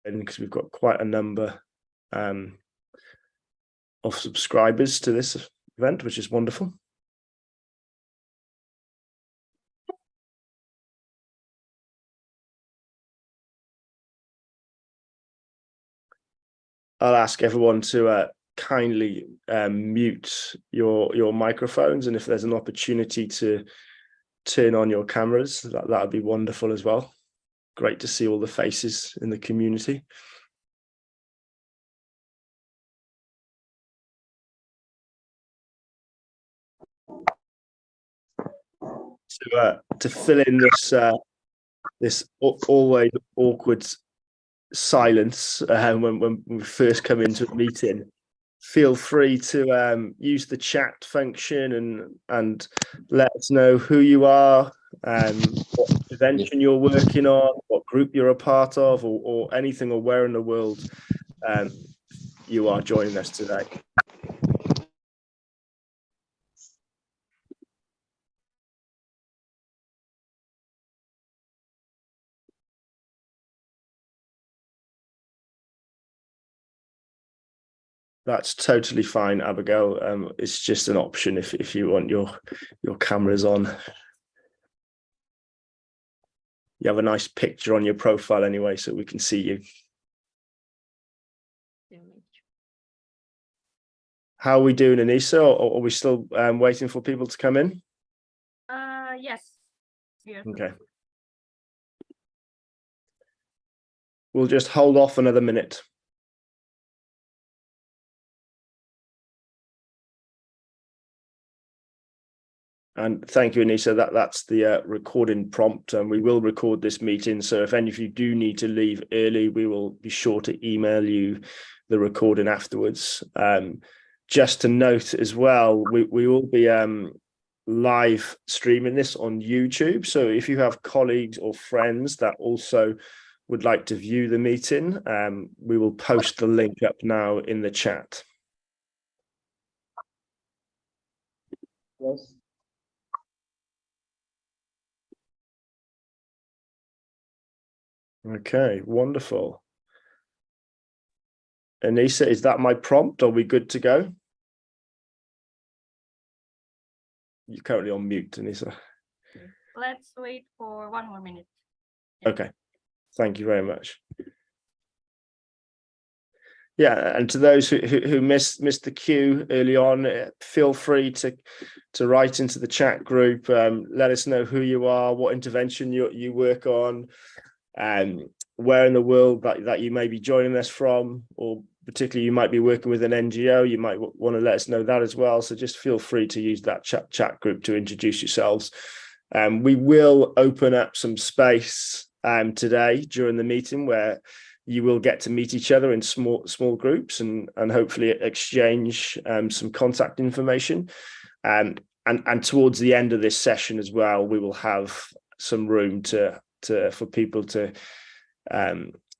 because we've got quite a number of subscribers to this event, which is wonderful. I'll ask everyone to kindly mute your microphones, and if there's an opportunity to turn on your cameras, that would be wonderful as well. Great to see all the faces in the community. To fill in this always awkward silence when we first come into a meeting, feel free to use the chat function and let us know who you are, what intervention you're working on, what group you're a part of, or anything, or where in the world you are joining us today. That's totally fine, Abigail. It's just an option if you want your cameras on. You have a nice picture on your profile anyway, so we can see you. How are we doing, Anissa? Or are we still waiting for people to come in? Yes. Yeah. Okay. We'll just hold off another minute. And thank you, Anissa. That's the recording prompt, and we will record this meeting. So if any of you do need to leave early, we will be sure to email you the recording afterwards. Just to note as well, we will be live streaming this on YouTube. So if you have colleagues or friends that also would like to view the meeting, we will post the link up now in the chat. Yes. Okay, wonderful. Anissa, is that my prompt? Are we good to go? You're currently on mute, Anissa. Let's wait for 1 more minute. Okay, thank you very much. Yeah, and to those who missed the cue early on, feel free to write into the chat group. Let us know who you are, what intervention you work on, where in the world that you may be joining us from, or particularly you might be working with an NGO. You might want to let us know that as well. So just feel free to use that chat group to introduce yourselves. We will open up some space today during the meeting where you will get to meet each other in small groups and hopefully exchange some contact information. And towards the end of this session as well, we will have some room for people to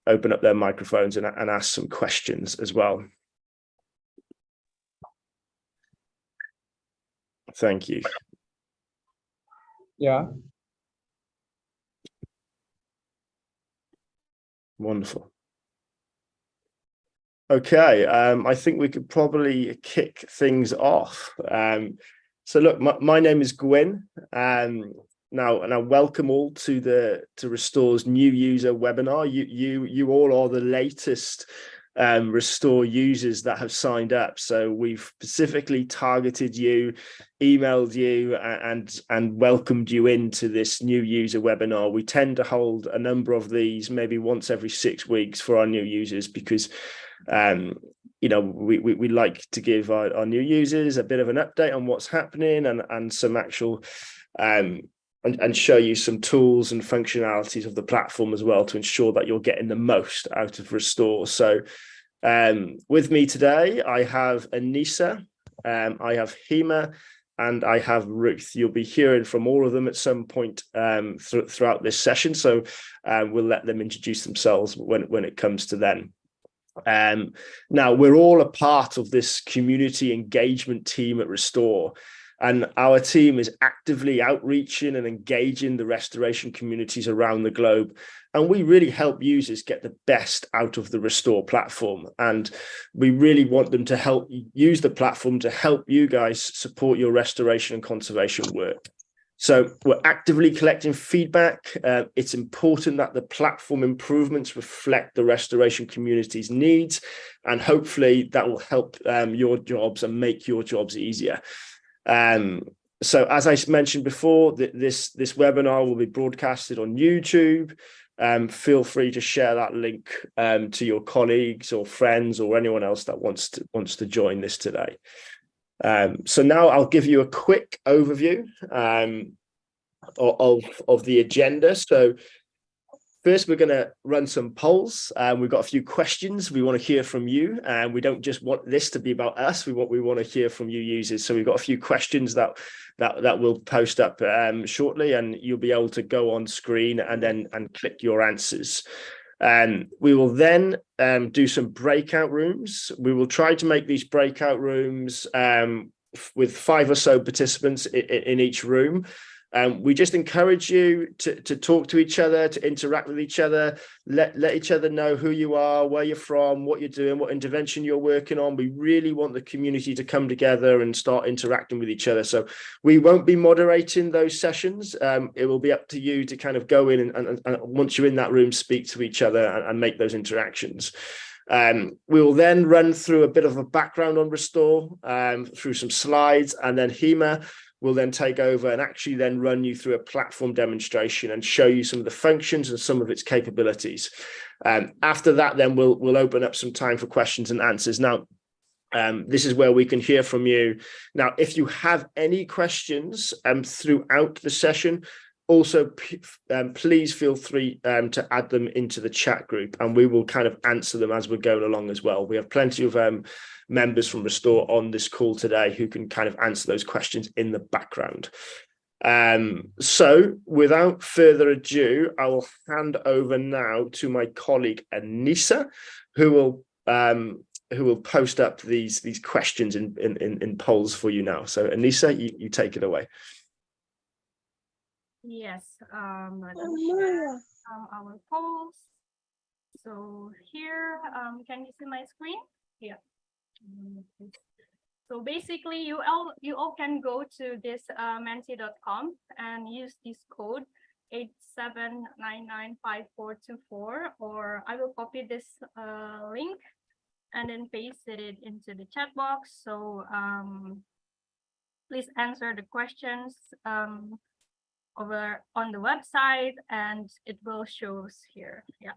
open up their microphones and ask some questions as well. Thank you. Yeah. Wonderful. Okay, I think we could probably kick things off. So look, my name is Gwyn. Now welcome all to Restore's new user webinar. You all are the latest Restore users that have signed up. So we've specifically targeted you, emailed you, and welcomed you into this new user webinar. We tend to hold a number of these, maybe once every 6 weeks, for our new users, because you know, we like to give our new users a bit of an update on what's happening and some actual and show you some tools and functionalities of the platform as well to ensure that you're getting the most out of Restore. So with me today, I have Anissa, I have Hema, and I have Ruth. You'll be hearing from all of them at some point throughout this session. So we'll let them introduce themselves when it comes to them. Now, we're all a part of this community engagement team at Restore. And our team is actively outreaching and engaging the restoration communities around the globe. And we really help users get the best out of the Restore platform. And we really want them to help use the platform to help you guys support your restoration and conservation work. So we're actively collecting feedback. It's important that the platform improvements reflect the restoration community's needs, and hopefully that will help your jobs and make your jobs easier. So as I mentioned before, this webinar will be broadcasted on YouTube. Feel free to share that link to your colleagues or friends or anyone else that wants to join this today. So now I'll give you a quick overview of the agenda. So first, we're going to run some polls. We've got a few questions we want to hear from you, and we don't just want this to be about us. We want to hear from you users. So we've got a few questions that we'll post up shortly, and you'll be able to go on screen and click your answers. We will then do some breakout rooms. We will try to make these breakout rooms with 5 or so participants in each room. We just encourage you to talk to each other, to interact with each other, let each other know who you are, where you're from, what you're doing, what intervention you're working on. We really want the community to come together and start interacting with each other. So we won't be moderating those sessions. It will be up to you to kind of go in and once you're in that room, speak to each other and make those interactions. We will then run through a bit of a background on Restore, through some slides, and then Hema will then take over and actually then run you through a platform demonstration and show you some of the functions and some of its capabilities. After that, then we'll open up some time for questions and answers. Now, this is where we can hear from you. Now, if you have any questions throughout the session, also please feel free to add them into the chat group, and we will kind of answer them as we're going along as well. We have plenty of members from Restore on this call today who can kind of answer those questions in the background. So without further ado, I will hand over now to my colleague Anissa, who will post up these questions in polls for you now. So Anissa, you take it away. Yes, let me share our polls. So here, can you see my screen? Yeah. So basically, you all can go to this menti.com and use this code 87995424, or I will copy this link and then paste it into the chat box. So please answer the questions over on the website, and it will show here. Yeah,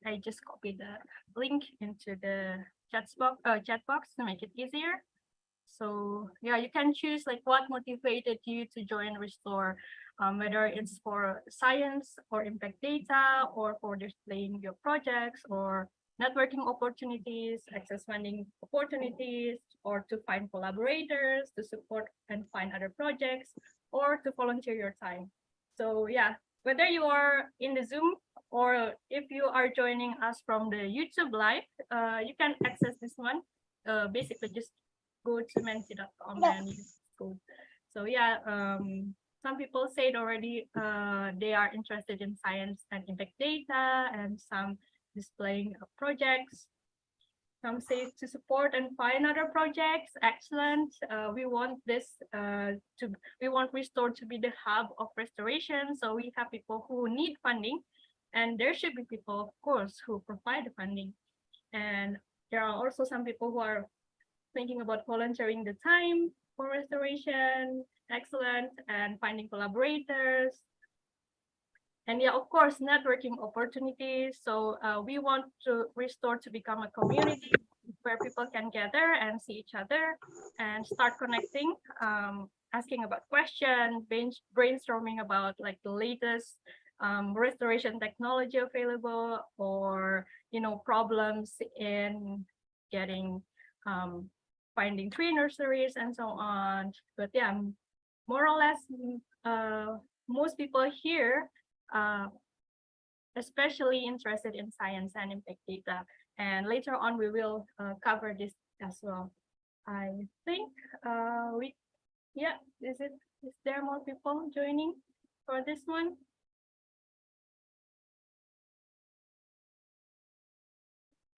I just copied the link into the chat box to make it easier. So yeah, you can choose like what motivated you to join Restore, whether it's for science or impact data, or for displaying your projects, or networking opportunities, access funding opportunities, or to find collaborators, to support and find other projects, or to volunteer your time. So yeah, whether you are in the Zoom or if you are joining us from the YouTube live, you can access this one. Basically, just go to menti.com and use this code. So yeah, some people said already they are interested in science and impact data, and some displaying projects. Some say to support and find other projects. Excellent. We want this we want Restore to be the hub of restoration. So we have people who need funding, and there should be people, of course, who provide the funding. And there are also some people who are thinking about volunteering the time for restoration. Excellent. And finding collaborators. And yeah, of course, networking opportunities. So we want to Restore to become a community where people can gather and see each other and start connecting, asking about questions, brainstorming about like the latest restoration technology available, or problems in getting finding tree nurseries and so on. But yeah, more or less, most people here especially interested in science and impact data, and later on we will cover this as well. I think we Yeah, is there more people joining for this one?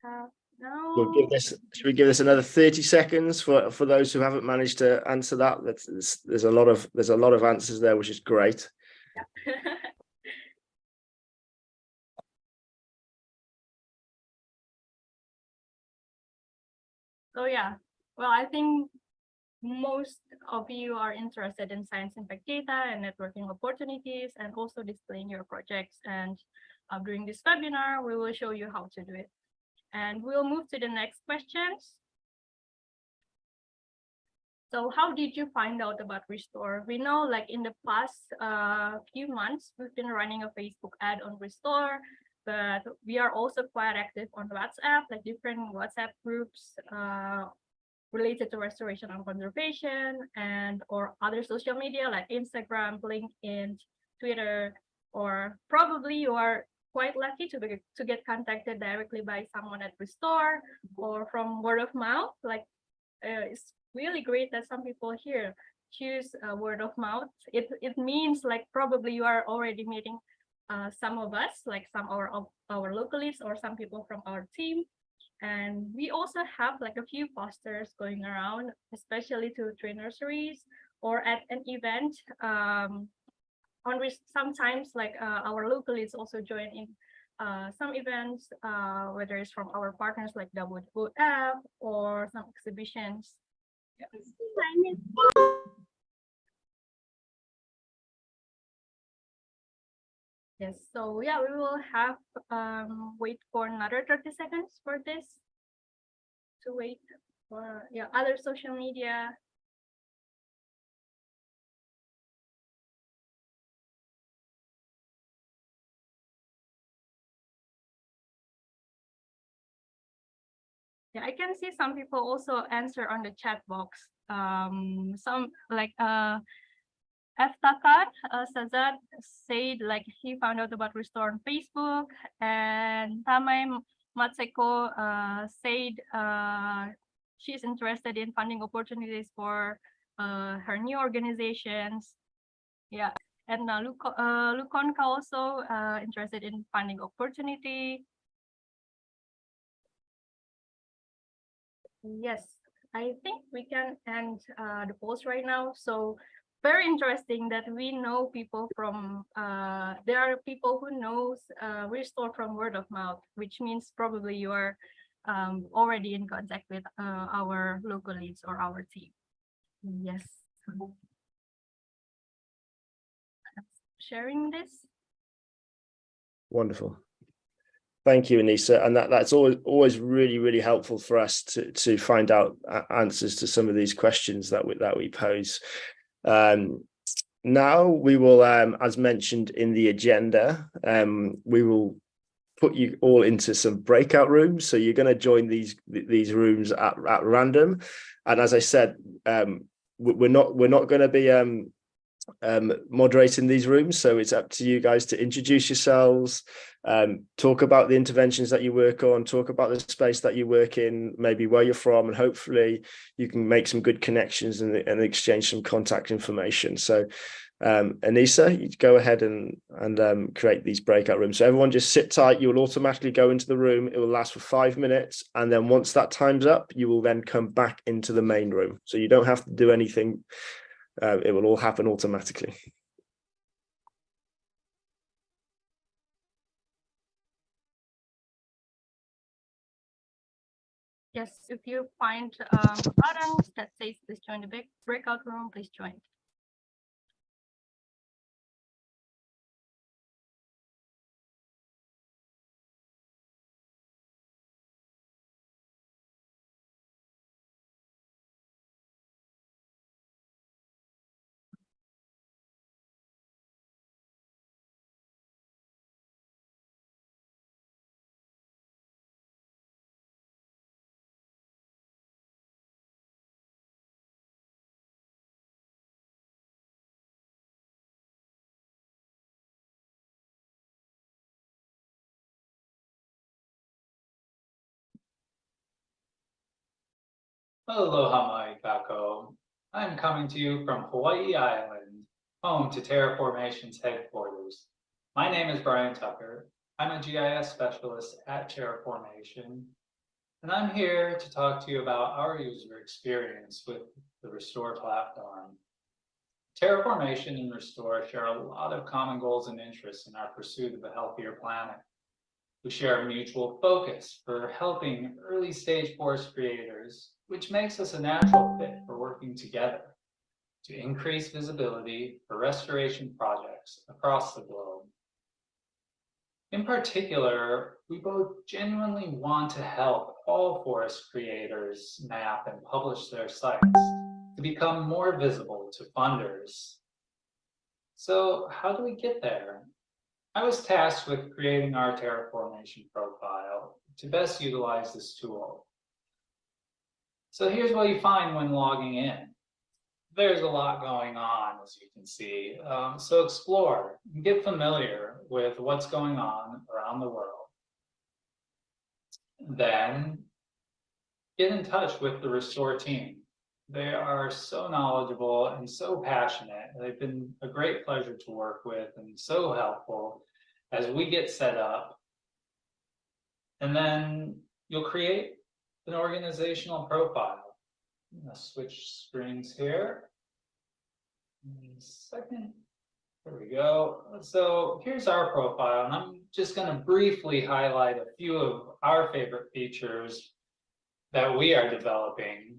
We'll give No. this. Should we give this another 30 seconds for those who haven't managed to answer that? There's a lot of answers there, which is great. Yeah. So yeah, well, I think most of you are interested in science impact data and networking opportunities, and also displaying your projects. And during this webinar, we will show you how to do it. And we'll move to the next questions. So how did you find out about Restore? We know, like, in the past few months, we've been running a Facebook ad on Restore, but we are also quite active on WhatsApp, like different WhatsApp groups related to restoration and conservation, and or other social media like Instagram, LinkedIn, Twitter, or probably you are quite lucky to get contacted directly by someone at Restore or from word of mouth. Like it's really great that some people here choose word of mouth. It means like probably you are already meeting some of us, like some of our localists or some people from our team. And we also have like a few posters going around, especially to tree nurseries or at an event. On sometimes like our localists also join in some events, whether it's from our partners like WWF or some exhibitions. Yes, so yeah, we will have wait for another 30 seconds for this to wait for other social media. Yeah, I can see some people also answer on the chat box. Some like Eftakar Sazad said like he found out about Restore on Facebook, and Tamay Matseko said she's interested in funding opportunities for her new organizations. Yeah, and Lukonka also interested in funding opportunity. Yes, I think we can end the post right now. So very interesting that we know people from, there are people who knows Restore from word of mouth, which means probably you are already in contact with our local leads or our team. Yes. Sharing this. Wonderful. Thank you, Anissa. And that's always really helpful for us to find out answers to some of these questions that we pose. Now we will, as mentioned in the agenda, we will put you all into some breakout rooms. So you're going to join these rooms at random. And as I said, we're not going to be moderating these rooms, so it's up to you guys to introduce yourselves, talk about the interventions that you work on, talk about the space that you work in, maybe where you're from, and hopefully you can make some good connections and exchange some contact information. So Anissa, you go ahead and create these breakout rooms. So everyone just sit tight. You will automatically go into the room. It will last for 5 minutes, and then once that time's up, you will then come back into the main room. So you don't have to do anything. It will all happen automatically. Yes, if you find a button that says please join the breakout room, please join. Aloha mai kako. I'm coming to you from Hawaii Island, home to Terraformation's headquarters. My name is Brian Tucker. I'm a GIS specialist at Terraformation, and I'm here to talk to you about our user experience with the Restore platform. Terraformation and Restore share a lot of common goals and interests in our pursuit of a healthier planet. We share a mutual focus for helping early stage forest creators, which makes us a natural fit for working together to increase visibility for restoration projects across the globe. In particular, we both genuinely want to help all forest creators map and publish their sites to become more visible to funders. So how do we get there? I was tasked with creating our Terraformation profile to best utilize this tool. So here's what you find when logging in. There's a lot going on, as you can see. So explore and get familiar with what's going on around the world. Then get in touch with the Restore team. They are so knowledgeable and so passionate. They've been a great pleasure to work with and so helpful as we get set up. And then you'll create an organizational profile. I'm gonna switch screens here. Second, there we go. So here's our profile, and I'm just gonna briefly highlight a few of our favorite features that we are developing.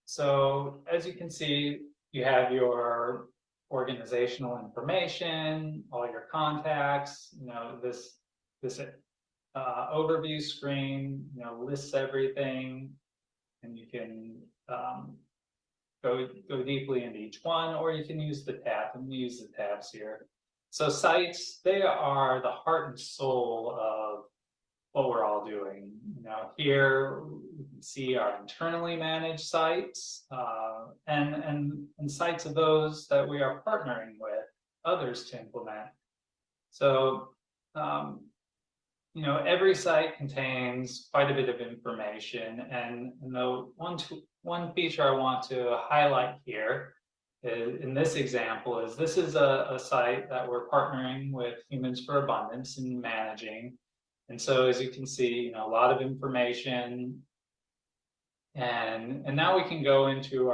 So as you can see, you have your organizational information, all your contacts, this overview screen, lists everything, and you can go deeply into each one, or you can use the tab. I'm going to use the tabs here. So sites, they are the heart and soul of what we're all doing. Here you can see our internally managed sites and sites of those that we are partnering with others to implement. So every site contains quite a bit of information, and the one feature I want to highlight here in this example is this is a site that we're partnering with Humans for Abundance and managing. And so as you can see, a lot of information, and now we can go into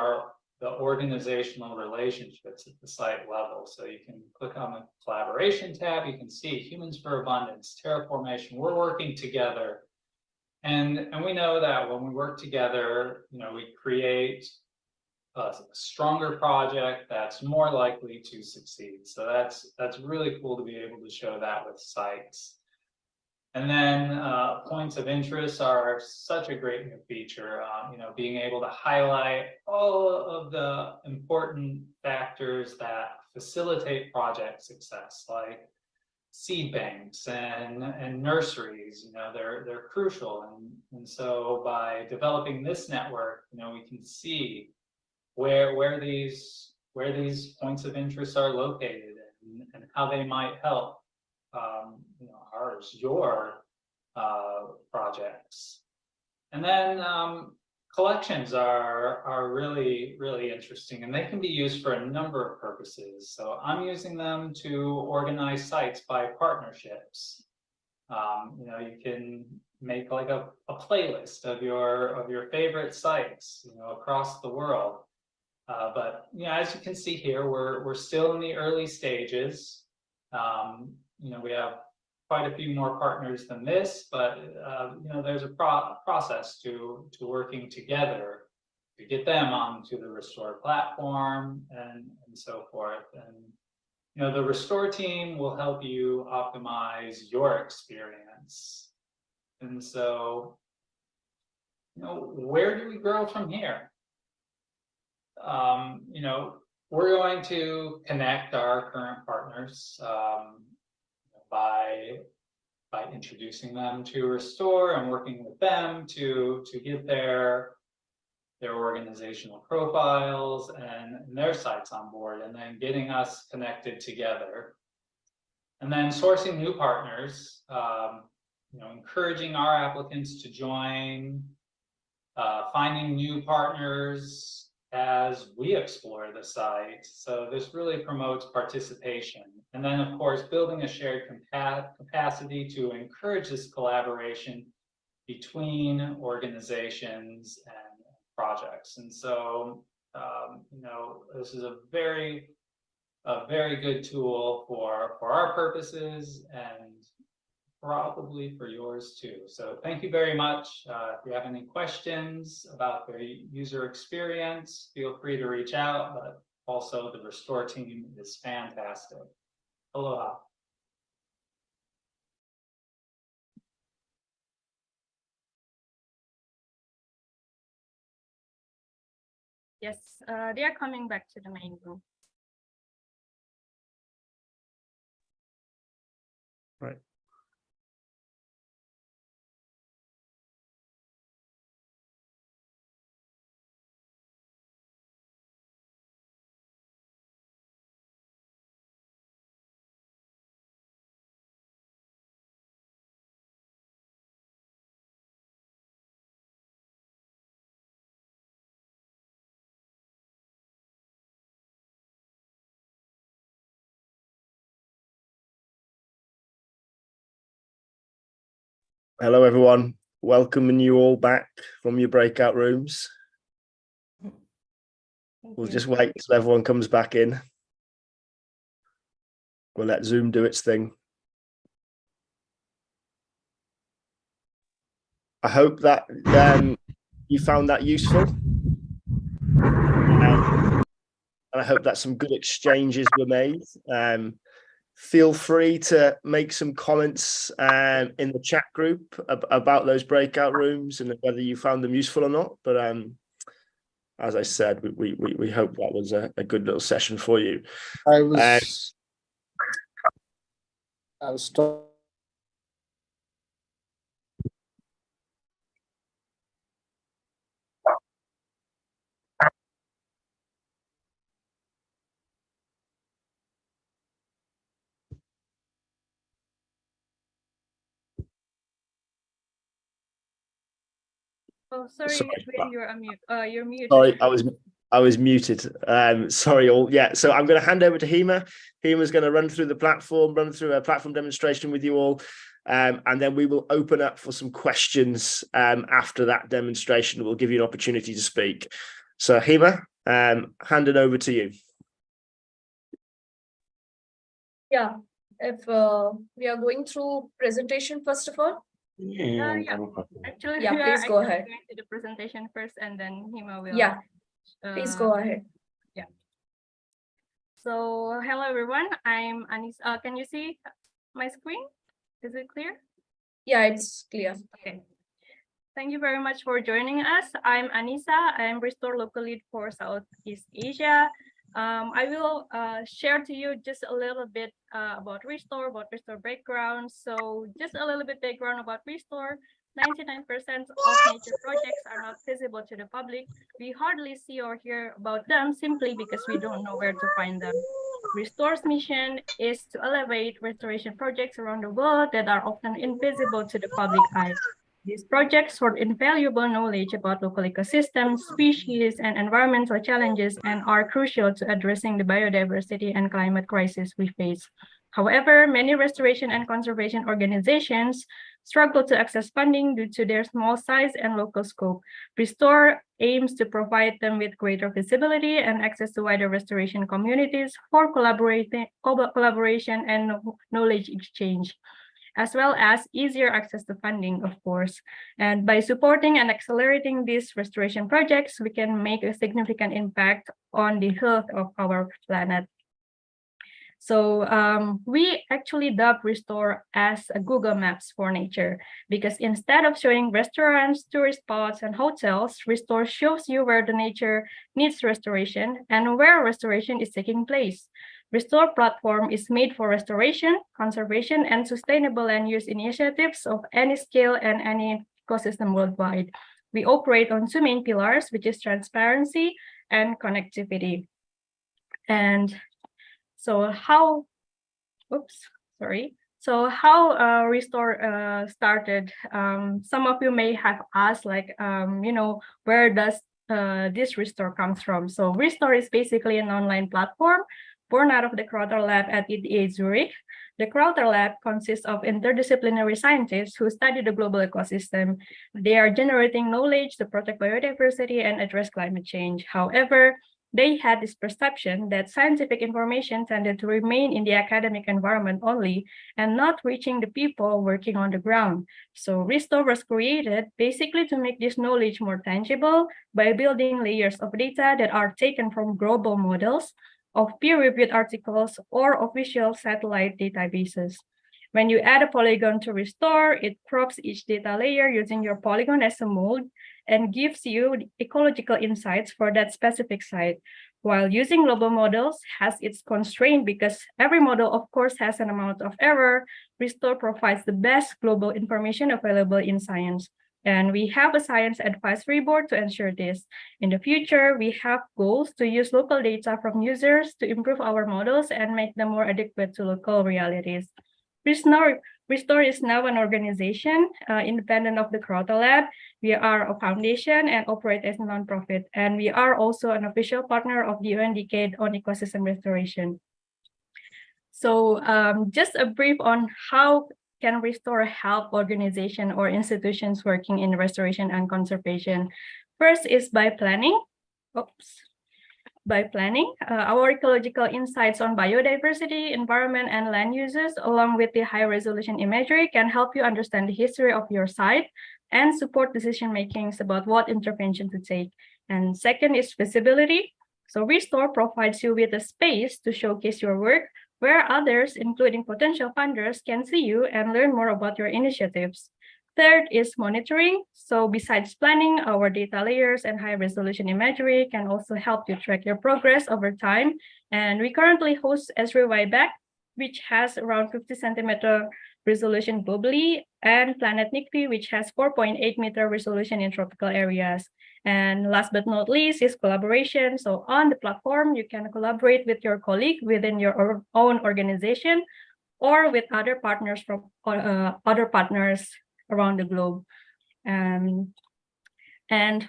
the organizational relationships at the site level. So you can click on the collaboration tab, you can see Humans for Abundance, Terraformation, we're working together. And we know that when we work together, we create a stronger project that's more likely to succeed. So that's really cool to be able to show that with sites. And then points of interest are such a great new feature, being able to highlight all of the important factors that facilitate project success, like seed banks and nurseries. They're crucial. And so by developing this network, we can see where these points of interest are located and how they might help your projects. And then collections are really, really interesting, and they can be used for a number of purposes. So I'm using them to organize sites by partnerships. You can make like a playlist of your favorite sites, across the world. But as you can see here, we're still in the early stages. We have quite a few more partners than this, but there's a process to working together to get them onto the Restore platform and so forth. And the Restore team will help you optimize your experience. And so, where do we grow from here? We're going to connect our current partners by introducing them to Restore and working with them to get their organizational profiles and their sites on board, and then getting us connected together. And then sourcing new partners, encouraging our applicants to join, finding new partners as we explore the site. So this really promotes participation. And then, of course, building a shared capacity to encourage this collaboration between organizations and projects. And so, you know, this is a very good tool for our purposes and probably for yours too. So thank you very much. If you have any questions about the user experience, feel free to reach out, but also the Restore team is fantastic. Aloha. Yes, they are coming back to the main room. Right. Hello, everyone. Welcoming you all back from your breakout rooms. We'll just wait until everyone comes back in. We'll let Zoom do its thing. I hope that you found that useful. And I hope that some good exchanges were made. Feel free to make some comments in the chat group about those breakout rooms and whether you found them useful or not. But as I said, we hope that was a good little session for you. I was Oh, sorry, you're muted. Sorry, I was muted. Sorry, all. Yeah, so I'm going to hand over to Hema. Hema's going to run through the platform, run through a platform demonstration with you all, and then we will open up for some questions after that demonstration. We'll give you an opportunity to speak. So Hema, hand it over to you. Yeah, if we are going through presentation first of all. Yeah. Actually, Yeah, please go ahead. Going to the presentation first, and then Hema will. Yeah, please go ahead. Yeah. So hello everyone, I'm Anissa. Can you see my screen? Is it clear? Yeah, it's clear. Okay. Thank you very much for joining us. I'm Anissa. I'm Restore Local Lead for Southeast Asia. I will share to you just a little bit about Restore background. So just a little bit background about Restore. 99% of nature projects are not visible to the public. We hardly see or hear about them simply because we don't know where to find them. Restore's mission is to elevate restoration projects around the world that are often invisible to the public eye. These projects hold invaluable knowledge about local ecosystems, species, and environmental challenges and are crucial to addressing the biodiversity and climate crisis we face. However, many restoration and conservation organizations struggle to access funding due to their small size and local scope. Restore aims to provide them with greater visibility and access to wider restoration communities for collaboration and knowledge exchange, as well as easier access to funding, of course. And by supporting and accelerating these restoration projects, we can make a significant impact on the health of our planet. So we actually dub Restore as a Google Maps for nature, because instead of showing restaurants, tourist spots, and hotels, Restore shows you where the nature needs restoration and where restoration is taking place. Restore platform is made for restoration, conservation, and sustainable land use initiatives of any scale and any ecosystem worldwide. We operate on two main pillars, which is transparency and connectivity. And so how Restore started? Some of you may have asked, like, you know, where does this Restore comes from. So Restore is basically an online platform born out of the Crowther Lab at ETH Zurich. The Crowther Lab consists of interdisciplinary scientists who study the global ecosystem. They are generating knowledge to protect biodiversity and address climate change. However, they had this perception that scientific information tended to remain in the academic environment only and not reaching the people working on the ground. So Restore was created basically to make this knowledge more tangible by building layers of data that are taken from global models, of peer-reviewed articles, or official satellite databases. When you add a polygon to Restore, it crops each data layer using your polygon as a mold and gives you ecological insights for that specific site. While using global models has its constraint because every model, of course, has an amount of error, Restore provides the best global information available in science. And we have a science advisory board to ensure this. In the future, we have goals to use local data from users to improve our models and make them more adequate to local realities. Restore is now an organization independent of the Crowther Lab. We are a foundation and operate as a nonprofit, and we are also an official partner of the UN Decade on Ecosystem Restoration. So just a brief on how can Restore help organizations or institutions working in restoration and conservation. First is by planning. Our ecological insights on biodiversity, environment, and land uses, along with the high-resolution imagery, can help you understand the history of your site and support decision-makings about what intervention to take. And second is visibility. So Restore provides you with a space to showcase your work where others, including potential funders, can see you and learn more about your initiatives. Third is monitoring. So besides planning, our data layers and high-resolution imagery can also help you track your progress over time. And we currently host Esri Wayback, which has around 50 centimeter resolution globally, and Planet NICFI, which has 4.8 meter resolution in tropical areas. And last but not least is collaboration. So on the platform, you can collaborate with your colleague within your own organization or with other partners from other partners around the globe. And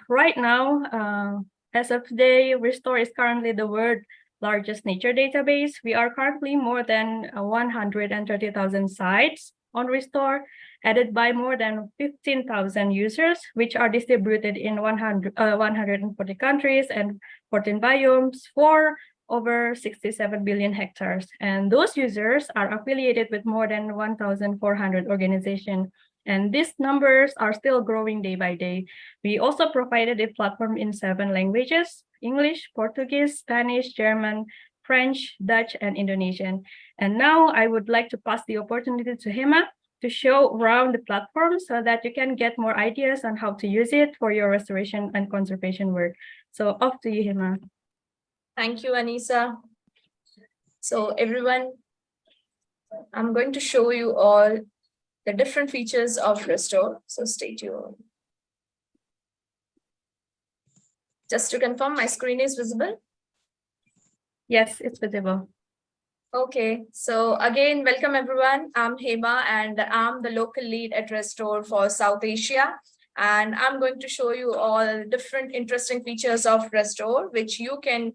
right now, as of today, Restore is currently the world's largest nature database. We are currently more than 130,000 sites on Restore, added by more than 15,000 users, which are distributed in 140 countries and 14 biomes for over 67 billion hectares. And those users are affiliated with more than 1,400 organizations. And these numbers are still growing day by day. We also provided a platform in 7 languages: English, Portuguese, Spanish, German, French, Dutch, and Indonesian. And now I would like to pass the opportunity to Hema to show around the platform so that you can get more ideas on how to use it for your restoration and conservation work. So off to you, Hema. Thank you, Anissa. So everyone, I'm going to show you all the different features of Restore. So stay tuned. Just to confirm, my screen is visible? Yes, it's visible. Okay, so again, welcome everyone. I'm Hema and I'm the local lead at Restore for South Asia. And I'm going to show you all different interesting features of Restore, which you can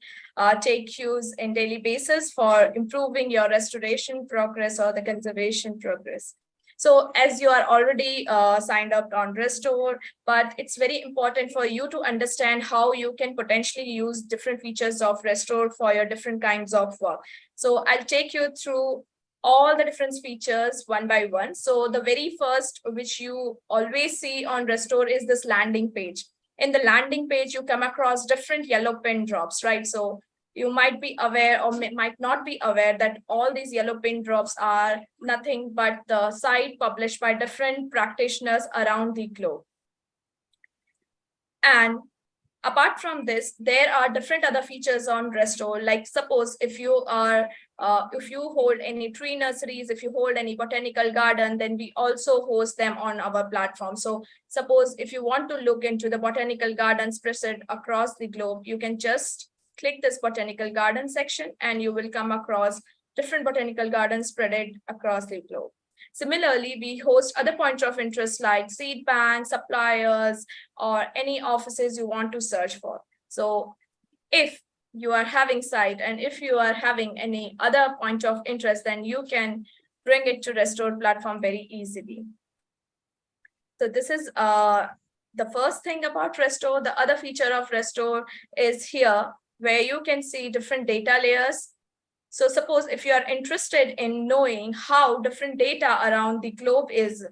take use in daily basis for improving your restoration progress or the conservation progress. So as you are already signed up on Restore, but it's very important for you to understand how you can potentially use different features of Restore for your different kinds of work. So I'll take you through all the different features one by one. So the very first, which you always see on Restore, is this landing page. In the landing page, you come across different yellow pin drops, right? So you might be aware or might not be aware that all these yellow pin drops are nothing but the site published by different practitioners around the globe. And apart from this, there are different other features on Restore. Like suppose if you hold any tree nurseries, if you hold any botanical garden, then we also host them on our platform. So suppose if you want to look into the botanical gardens present across the globe, you can just click this botanical garden section and you will come across different botanical gardens spread across the globe. Similarly, we host other points of interest like seed banks, suppliers, or any offices you want to search for. So if you are having site and if you are having any other point of interest, then you can bring it to Restore platform very easily. So this is the first thing about Restore. The other feature of Restore is here, where you can see different data layers. So suppose if you are interested in knowing how different data around the globe is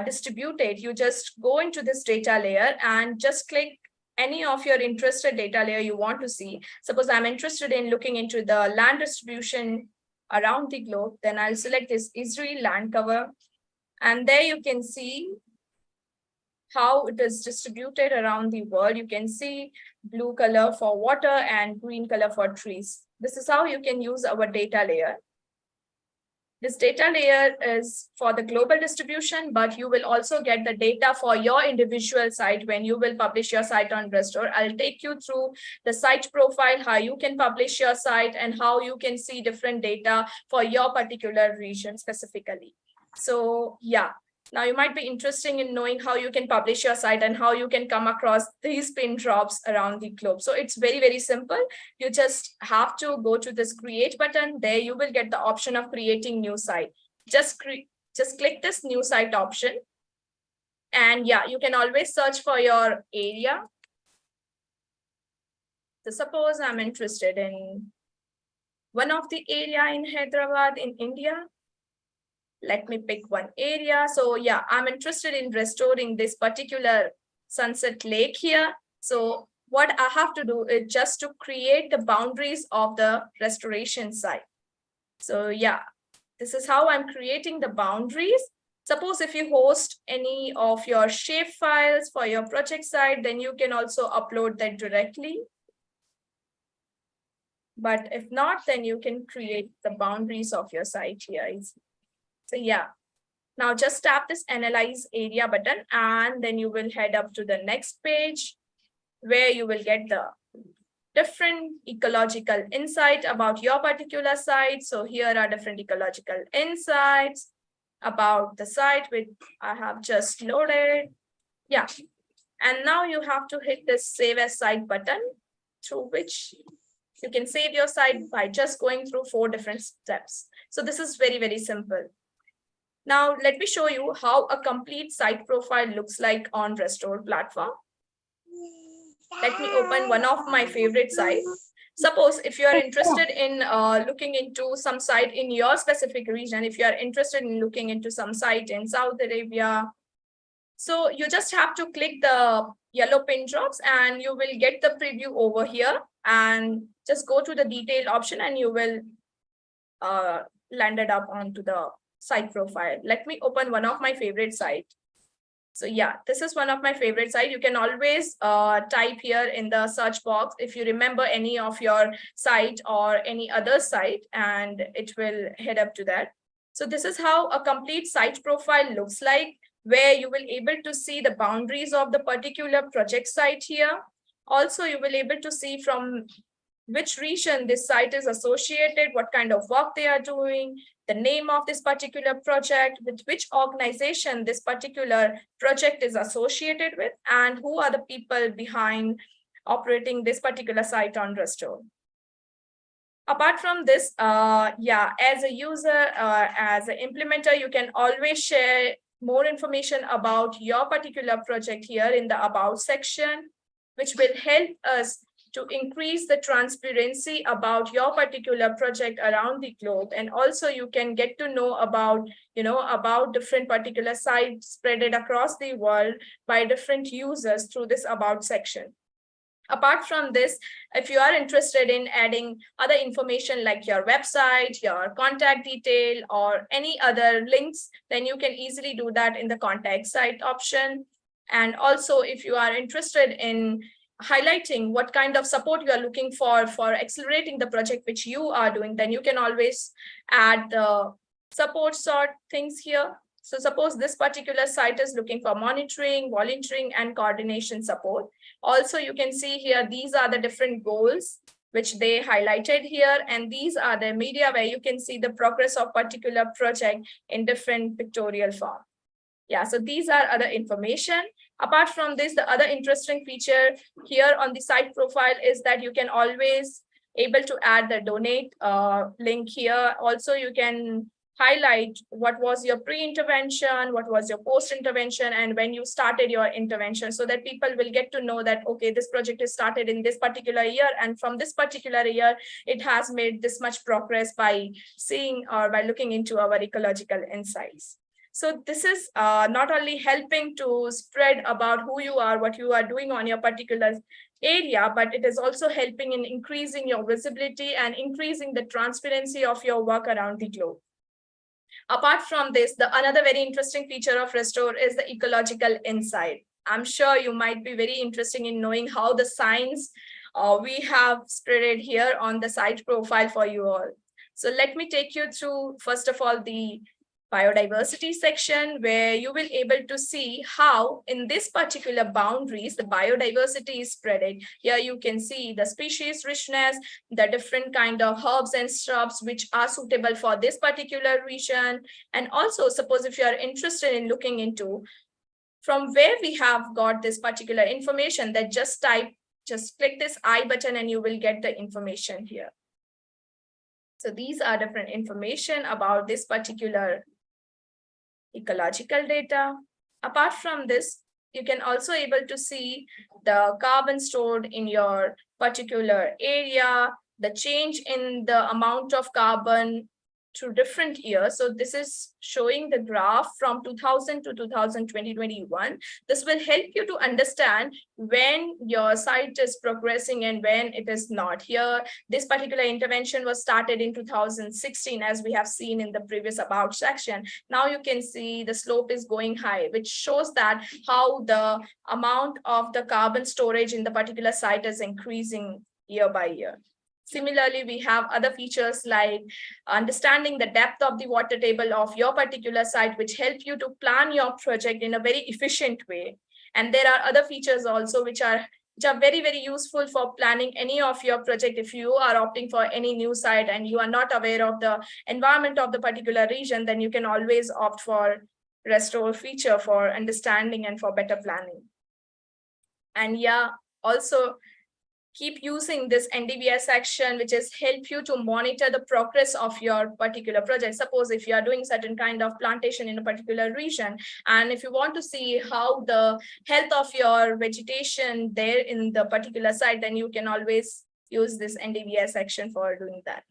distributed, you just go into this data layer and just click any of your interested data layer you want to see. Suppose I'm interested in looking into the land distribution around the globe, then I'll select this Israel land cover. And there you can see how it is distributed around the world. You can see blue color for water and green color for trees. This is how you can use our data layer. This data layer is for the global distribution, but you will also get the data for your individual site when you will publish your site on Restore. I'll take you through the site profile, how you can publish your site and how you can see different data for your particular region specifically. So yeah. Now you might be interested in knowing how you can publish your site and how you can come across these pin drops around the globe. So it's very, very simple. You just have to go to this create button. There you will get the option of creating new site. Just click this new site option. And yeah, you can always search for your area. So suppose I'm interested in one of the area in Hyderabad in India. Let me pick one area. So yeah, I'm interested in restoring this particular Sunset Lake here. So what I have to do is just to create the boundaries of the restoration site. So yeah, this is how I'm creating the boundaries. Suppose if you host any of your shape files for your project site, then you can also upload that directly. But if not, then you can create the boundaries of your site here. So yeah, now just tap this analyze area button and then you will head up to the next page where you will get the different ecological insight about your particular site. So here are different ecological insights about the site which I have just loaded. Yeah, and now you have to hit this save as site button through which you can save your site by just going through 4 different steps. So this is very, very simple. Now, let me show you how a complete site profile looks like on Restore platform. Let me open one of my favorite sites. Suppose if you are interested in looking into some site in your specific region, if you are interested in looking into some site in Saudi Arabia, so you just have to click the yellow pin drops and you will get the preview over here and just go to the detail option and you will land it up onto the site profile. Let me open one of my favorite sites. So yeah, this is one of my favorite sites. You can always type here in the search box if you remember any of your site or any other site, and it will head up to that. So this is how a complete site profile looks like, where you will able to see the boundaries of the particular project site here. Also, you will able to see from which region this site is associated, what kind of work they are doing, the name of this particular project, with which organization this particular project is associated with, and who are the people behind operating this particular site on Restore. Apart from this, yeah, as a user, as an implementer, you can always share more information about your particular project here in the About section, which will help us to increase the transparency about your particular project around the globe. And also you can get to know about, about different particular sites spread across the world by different users through this About section. Apart from this, if you are interested in adding other information like your website, your contact detail, or any other links, then you can easily do that in the contact site option. And also, if you are interested in highlighting what kind of support you are looking for accelerating the project which you are doing, then you can always add the support sort things here. So suppose this particular site is looking for monitoring, volunteering, and coordination support. Also, you can see here, these are the different goals which they highlighted here. And these are the media where you can see the progress of particular project in different pictorial form. Yeah, so these are other information. Apart from this, the other interesting feature here on the site profile is that you can always able to add the donate link here. Also, you can highlight what was your pre-intervention, what was your post-intervention, and when you started your intervention, so that people will get to know that, okay, this project is started in this particular year, and from this particular year, it has made this much progress by seeing or by looking into our ecological insights. So this is not only helping to spread about who you are, what you are doing on your particular area, but it is also helping in increasing your visibility and increasing the transparency of your work around the globe. Apart from this, another very interesting feature of Restore is the ecological insight. I'm sure you might be very interested in knowing how the science we have spread here on the site profile for you all. So let me take you through, first of all, the biodiversity section, where you will able to see how in this particular boundaries, the biodiversity is spreading. Here you can see the species richness, the different kind of herbs and shrubs which are suitable for this particular region. And also, suppose if you are interested in looking into from where we have got this particular information, that just click this I button and you will get the information here. So these are different information about this particular ecological data. Apart from this, you can also able to see the carbon stored in your particular area, the change in the amount of carbon through different years. So this is showing the graph from 2000 to 2021. This will help you to understand when your site is progressing and when it is not. Here, this particular intervention was started in 2016, as we have seen in the previous about section. Now you can see the slope is going high, which shows that how the amount of the carbon storage in the particular site is increasing year by year. Similarly, we have other features like understanding the depth of the water table of your particular site, which help you to plan your project in a very efficient way. And there are other features also which are very, very useful for planning any of your project. If you are opting for any new site and you are not aware of the environment of the particular region, then you can always opt for Restore feature for understanding and for better planning. And yeah, also keep using this NDVI section, which is help you to monitor the progress of your particular project. Suppose if you are doing certain kind of plantation in a particular region, and if you want to see how the health of your vegetation there in the particular site, then you can always use this NDVI section for doing that.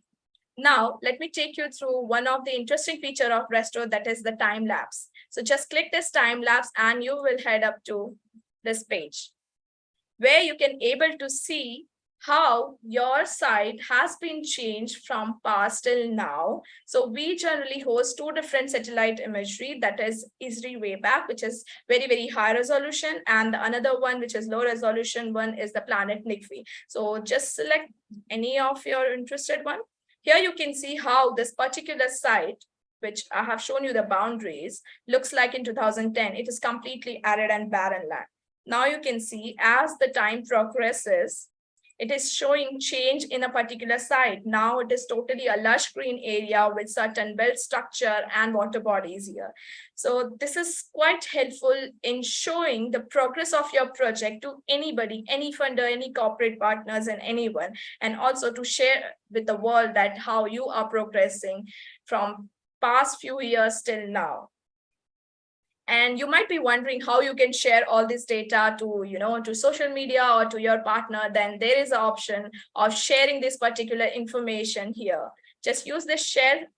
Now, let me take you through one of the interesting feature of Restore, that is the time lapse. So just click this time lapse and you will head up to this page, where you can able to see how your site has been changed from past till now. So we generally host two different satellite imagery, that is ISRI Wayback, which is very, very high resolution, and the another one, which is low resolution one, is the Planet NICFI. So just select any of your interested one. Here you can see how this particular site, which I have shown you the boundaries, looks like in 2010. It is completely arid and barren land. Now you can see as the time progresses, it is showing change in a particular site. Now it is totally a lush green area with certain well structure and water bodies here. So this is quite helpful in showing the progress of your project to anybody, any funder, any corporate partners, and anyone, and also to share with the world that how you are progressing from past few years till now. And you might be wondering how you can share all this data to, to social media or to your partner. Then there is an option of sharing this particular information here. Just use the share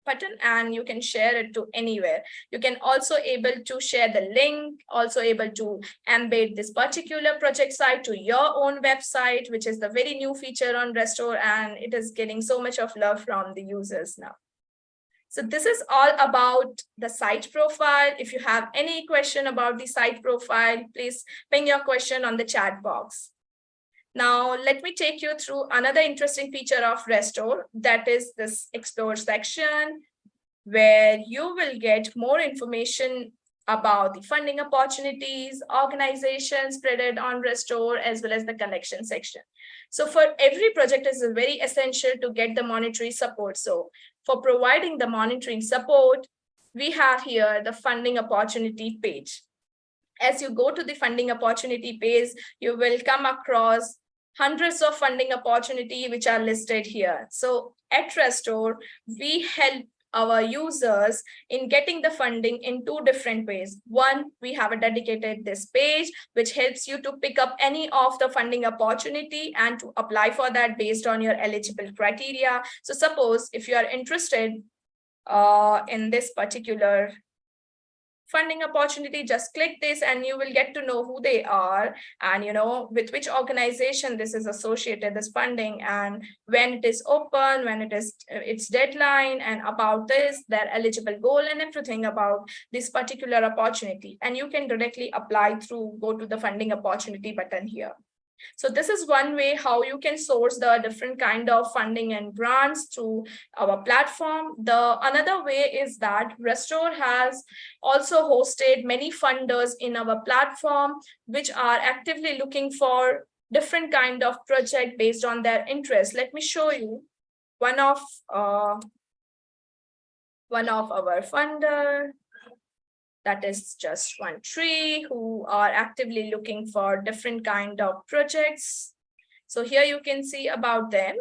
button and you can share it to anywhere. You can also able to share the link, also able to embed this particular project site to your own website, which is the very new feature on Restore, and it is getting so much of love from the users now. So this is all about the site profile. If you have any question about the site profile, please ping your question on the chat box. Now, let me take you through another interesting feature of Restore, that is this Explore section, where you will get more information about the funding opportunities, organizations spread on Restore, as well as the collection section. So for every project, it is very essential to get the monetary support. So for providing the monitoring support, we have here the funding opportunity page. As you go to the funding opportunity page, you will come across hundreds of funding opportunity which are listed here. So at Restore, we help our users in getting the funding in two different ways. One, we have a dedicated this page, which helps you to pick up any of the funding opportunity and to apply for that based on your eligible criteria. So suppose if you are interested in this particular funding opportunity, just click this and you will get to know who they are and with which organization this is associated, this funding, and when it is open, when it is its deadline, and about this, their eligible goal, and everything about this particular opportunity. And you can directly apply through go to the funding opportunity button here. So this is one way how you can source the different kind of funding and grants through our platform. The another way is that Restore has also hosted many funders in our platform, which are actively looking for different kind of project based on their interest. Let me show you one of our funder. That is Just One Tree, who are actively looking for different kind of projects. So here you can see about them.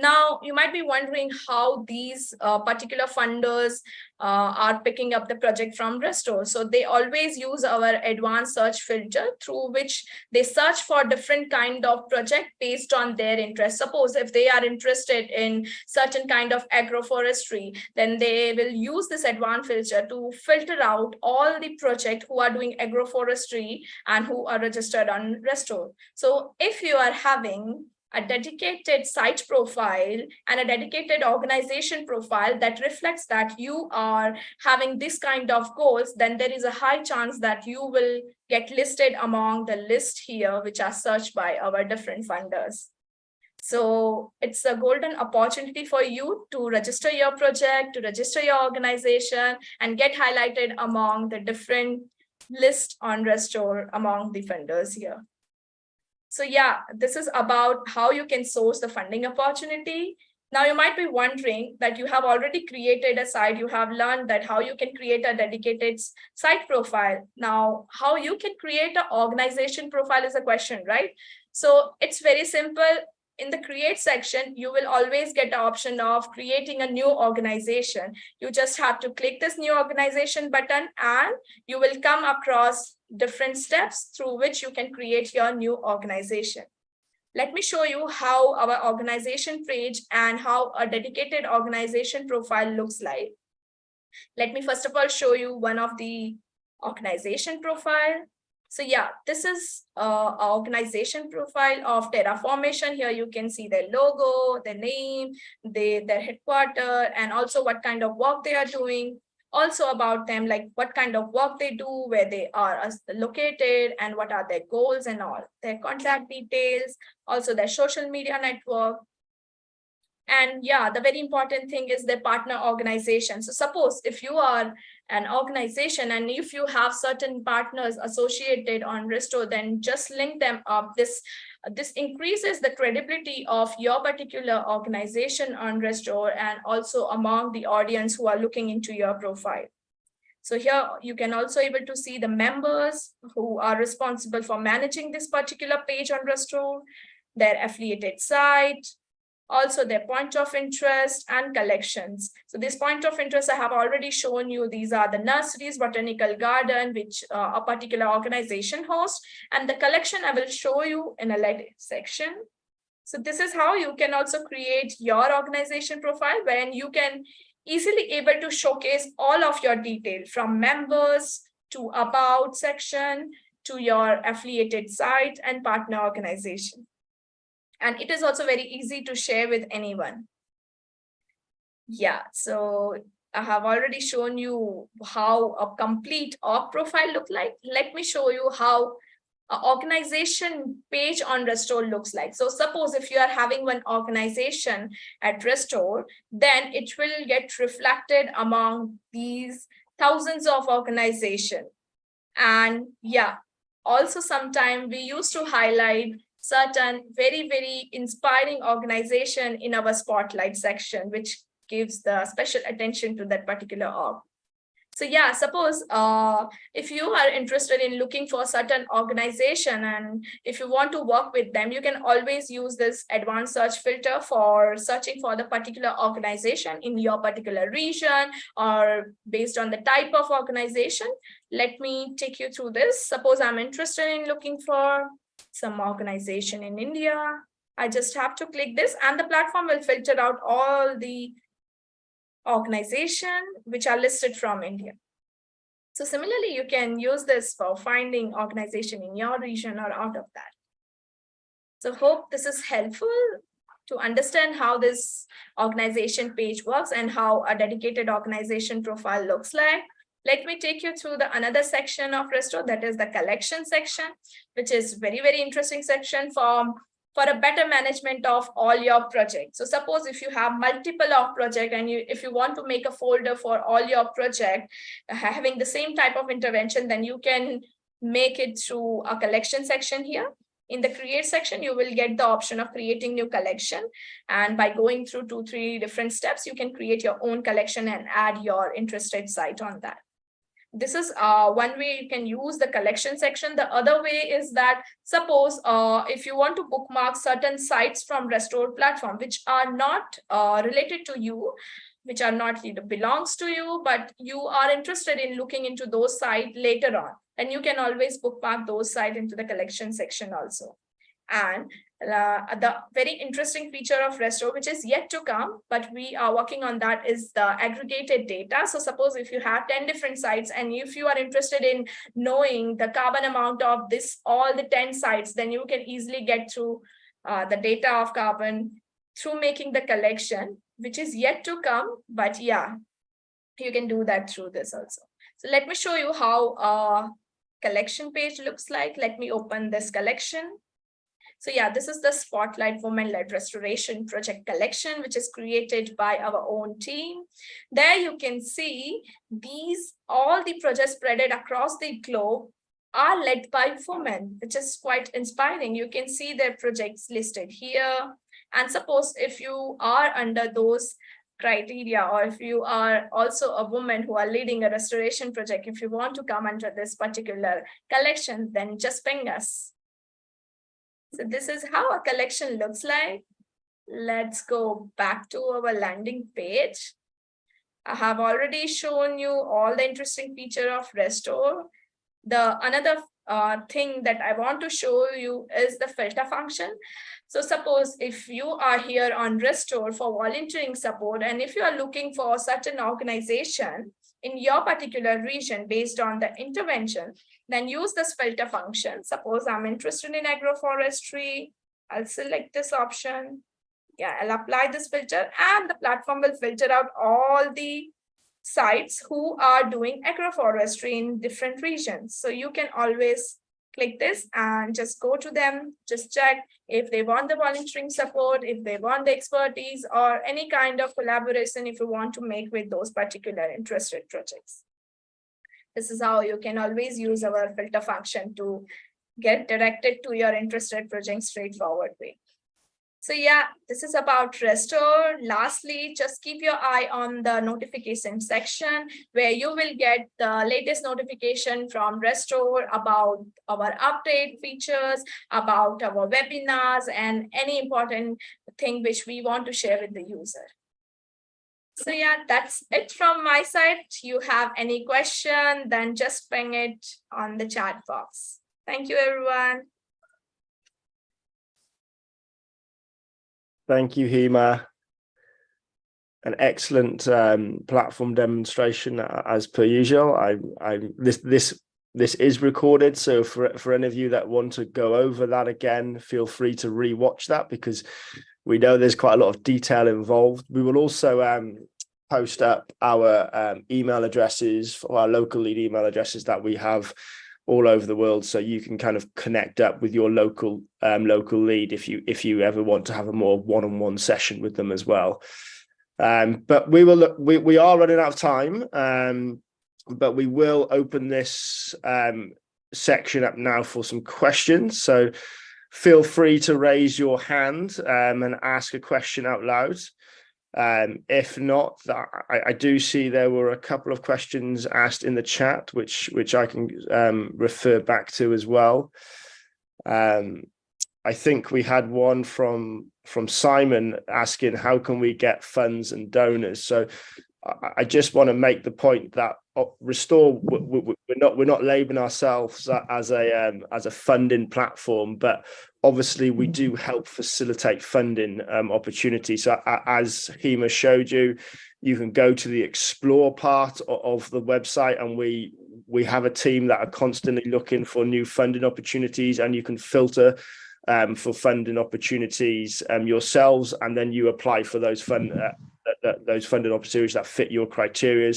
Now, you might be wondering how these particular funders are picking up the project from Restore. So they always use our advanced search filter through which they search for different kind of project based on their interest. Suppose if they are interested in certain kind of agroforestry, then they will use this advanced filter to filter out all the project who are doing agroforestry and who are registered on Restore. So if you are having a dedicated site profile and a dedicated organization profile that reflects that you are having this kind of goals, then there is a high chance that you will get listed among the list here, which are searched by our different funders. So it's a golden opportunity for you to register your project, to register your organization, and get highlighted among the different list on Restore among the funders here. So yeah, this is about how you can source the funding opportunity. Now you might be wondering that you have already created a site, you have learned that how you can create a dedicated site profile. Now, how you can create an organization profile is a question, right? So it's very simple. In the create section, you will always get the option of creating a new organization. You just have to click this new organization button and you will come across different steps through which you can create your new organization. Let me show you how our organization page and how a dedicated organization profile looks like. Let me first of all show you one of the organization profile. So yeah, this is an organization profile of Terraformation. Here you can see their logo, their name, their headquarters, and also what kind of work they are doing. Also about them, like what kind of work they do, where they are located, and what are their goals and all. Their contact details, also their social media network. And yeah, the very important thing is their partner organization. So suppose if you are an organization and if you have certain partners associated on Restore, then just link them up. This increases the credibility of your particular organization on Restore and also among the audience who are looking into your profile. So here you can also able to see the members who are responsible for managing this particular page on Restore, their affiliated site, also their point of interest and collections. So this point of interest I have already shown you. These are the nurseries, botanical garden, which a particular organization hosts, and the collection I will show you in a later section. So this is how you can also create your organization profile, wherein you can easily able to showcase all of your details from members to about section to your affiliated site and partner organization. And it is also very easy to share with anyone. Yeah, so I have already shown you how a complete org profile look like. Let me show you how an organization page on Restore looks like. So suppose if you are having one organization at Restore, then it will get reflected among these thousands of organizations. And yeah, also sometime we used to highlight certain very, very inspiring organization in our spotlight section, which gives the special attention to that particular org. So yeah, suppose if you are interested in looking for certain organization and if you want to work with them, you can always use this advanced search filter for searching for the particular organization in your particular region or based on the type of organization. Let me take you through this. Suppose I'm interested in looking for some organization in India. I just have to click this and the platform will filter out all the organization which are listed from India. So similarly, you can use this for finding organization in your region or out of that. So hope this is helpful to understand how this organization page works and how a dedicated organization profile looks like. Let me take you through the another section of Restore, that is the collection section, which is very, very interesting section for a better management of all your projects. So suppose if you have multiple of project and if you want to make a folder for all your project having the same type of intervention, then you can make it through a collection section here. In the create section, you will get the option of creating new collection. And by going through 2-3 different steps, you can create your own collection and add your interested site on that. This is one way you can use the collection section. The other way is that suppose if you want to bookmark certain sites from Restore platform, which are not related to you, which are not belongs to you, but you are interested in looking into those sites later on, then you can always bookmark those sites into the collection section also. And the very interesting feature of Restore, which is yet to come, but we are working on that, is the aggregated data. So suppose if you have 10 different sites and if you are interested in knowing the carbon amount of all the 10 sites, then you can easily get through the data of carbon through making the collection, which is yet to come. But yeah, you can do that through this also. So let me show you how a collection page looks like. Let me open this collection. So yeah, this is the Spotlight Women-Led Restoration Project collection, which is created by our own team. There you can see all the projects spread across the globe are led by women, which is quite inspiring. You can see their projects listed here. And suppose if you are under those criteria, or if you are also a woman who are leading a restoration project, if you want to come under this particular collection, then just ping us. So this is how a collection looks like. Let's go back to our landing page. I have already shown you all the interesting feature of Restore. Another thing that I want to show you is the filter function. So suppose if you are here on Restore for volunteering support, and if you are looking for a certain organization in your particular region based on the intervention, then use this filter function. Suppose I'm interested in agroforestry. I'll select this option. Yeah, I'll apply this filter and the platform will filter out all the sites who are doing agroforestry in different regions. So you can always click this and just go to them, just check if they want the volunteering support, if they want the expertise or any kind of collaboration if you want to make with those particular interested projects. This is how you can always use our filter function to get directed to your interested project straightforward way. So yeah, this is about Restore. Lastly, just keep your eye on the notification section where you will get the latest notification from Restore about our update features, about our webinars, and any important thing which we want to share with the user. So yeah, that's it from my side. If you have any question, then just ping it on the chat box. Thank you, everyone. Thank you, Hema. An excellent platform demonstration as per usual. This is recorded, so for any of you that want to go over that again, feel free to re-watch that because we know there's quite a lot of detail involved. We will also post up our email addresses for our local lead email addresses that we have all over the world, so you can kind of connect up with your local lead if you ever want to have a more one-on-one session with them as well. But we are running out of time. but we will open this section up now for some questions. So feel free to raise your hand and ask a question out loud. If not, I do see there were a couple of questions asked in the chat, which I can refer back to as well. I think we had one from Simon asking, how can we get funds and donors? So I just want to make the point that Restore, we're not labeling ourselves as a funding platform, but obviously we do help facilitate funding opportunities. So as Hema showed you, you can go to the explore part of the website, and we have a team that are constantly looking for new funding opportunities, and you can filter for funding opportunities yourselves, and then you apply for those funding opportunities that fit your criteria.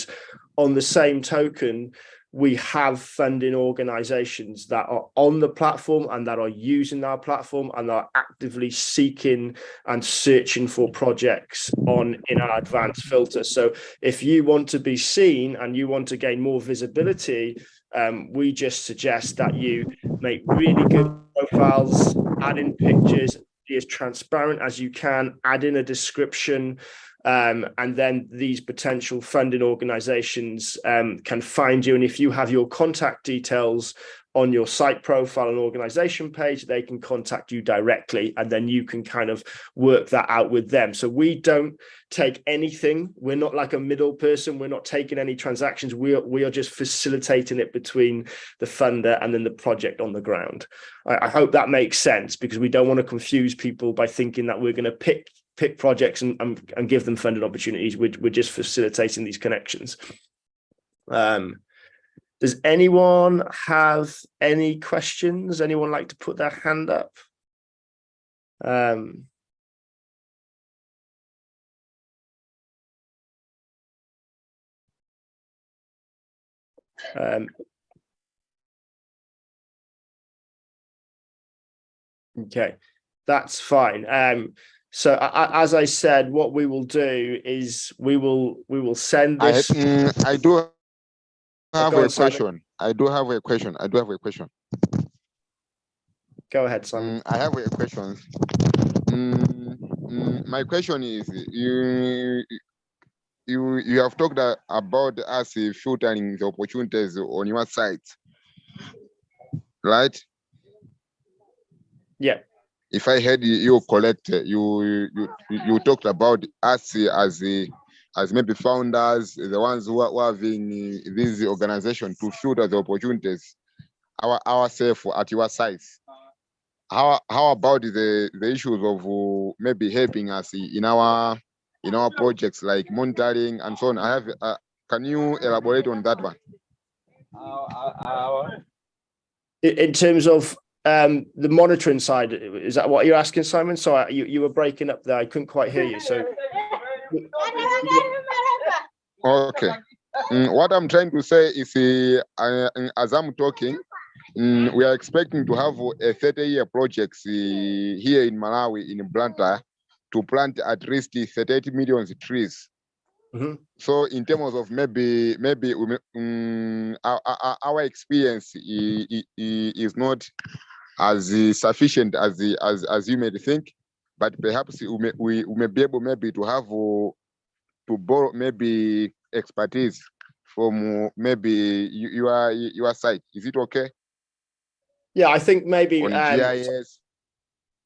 On the same token, we have funding organizations that are on the platform and that are using our platform and are actively seeking and searching for projects in our advanced filter. So if you want to be seen and you want to gain more visibility, we just suggest that you make really good profiles, add in pictures, be as transparent as you can, add in a description, and then these potential funding organizations can find you. And if you have your contact details on your site profile and organization page, they can contact you directly, and then you can kind of work that out with them. So we don't take anything. We're not like a middle person. We're not taking any transactions. We are just facilitating it between the funder and then the project on the ground. I hope that makes sense, because we don't want to confuse people by thinking that we're going to pick projects and give them funded opportunities. We're just facilitating these connections. Does anyone have any questions? Anyone like to put their hand up? Okay, that's fine. So as I said, what we will do is we will send this. I do have Go a on, Simon. question. I do have a question. Go ahead, Simon. I have a question. My question is, you have talked about us filtering the opportunities on your site, right? Yeah. If I heard you correct, you talked about us as maybe founders, the ones who are having these organizations to filter the opportunities ourselves at your size. How about the issues of maybe helping us in our projects like monitoring and so on? Can you elaborate on that one? In terms of the monitoring side, is that what you're asking, Simon? Sorry, you were breaking up there. I couldn't quite hear you. So okay. What I'm trying to say is, as I'm talking, we are expecting to have a 30-year project here in Malawi, in Blantyre, to plant at least 38 million trees. Mm-hmm. So in terms of maybe our experience is not as sufficient as you may think, but perhaps we may be able maybe to have to borrow maybe expertise from maybe your site. Is it okay? Yeah, I think maybe on GIS.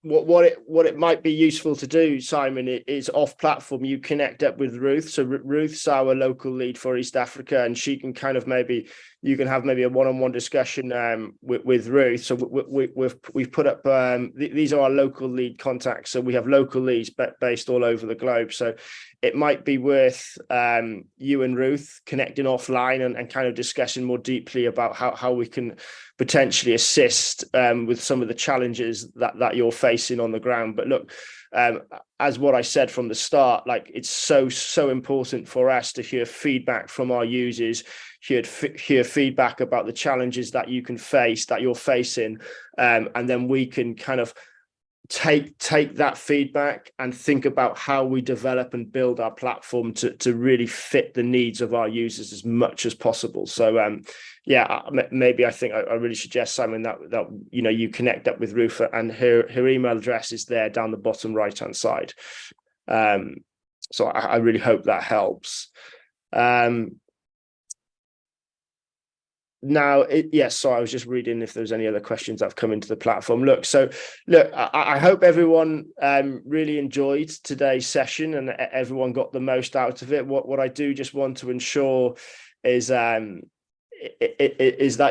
What it might be useful to do, Simon, is off platform. You connect up with Ruth. So Ruth's our local lead for East Africa, and she can kind of you can have maybe a one-on-one discussion with Ruth. So we've put up these are our local lead contacts. So we have local leads based all over the globe. So it might be worth you and Ruth connecting offline and kind of discussing more deeply about how we can potentially assist with some of the challenges that you're facing on the ground. But look, as what I said from the start, like it's so important for us to hear feedback from our users, hear feedback about the challenges that you're facing, and then we can kind of take that feedback and think about how we develop and build our platform to really fit the needs of our users as much as possible. So yeah, maybe I think I really suggest, Simon, that you know, you connect up with Rufa, and her email address is there down the bottom right hand side. So I really hope that helps. Now, yes, so I was just reading if there's any other questions that have come into the platform. Look, I hope everyone really enjoyed today's session and everyone got the most out of it. What I do just want to ensure is that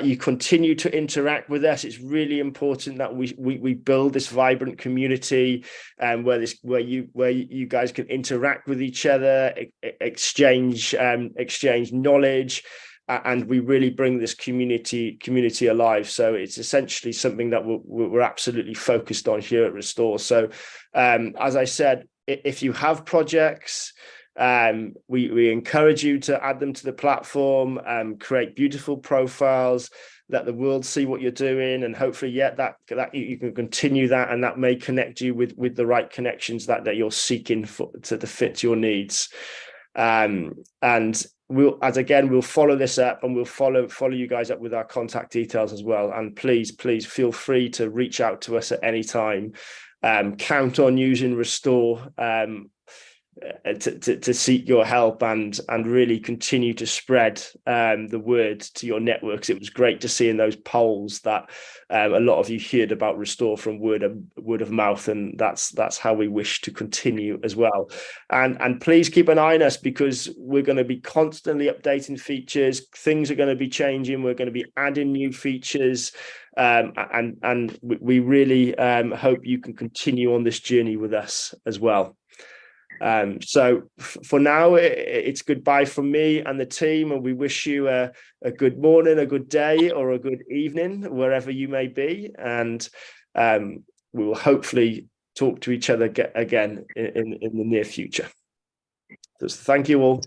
you continue to interact with us. It's really important that we build this vibrant community, where you guys can interact with each other, exchange knowledge. And we really bring this community alive. So it's essentially something that we're absolutely focused on here at Restore. So as I said, if you have projects, we encourage you to add them to the platform, create beautiful profiles, let the world see what you're doing, and hopefully, that you can continue that, and that may connect you with the right connections that you're seeking to fit your needs. And we'll follow this up, and we'll follow you guys up with our contact details as well. And please feel free to reach out to us at any time. Count on using Restore to seek your help and really continue to spread the word to your networks. It was great to see in those polls that a lot of you heard about Restore from word of mouth, and that's how we wish to continue as well. And please keep an eye on us, because we're going to be constantly updating features. Things are going to be changing. We're going to be adding new features, and we really hope you can continue on this journey with us as well. So for now, it's goodbye from me and the team, and we wish you a good morning, a good day, or a good evening, wherever you may be. And we will hopefully talk to each other again in the near future. So thank you all.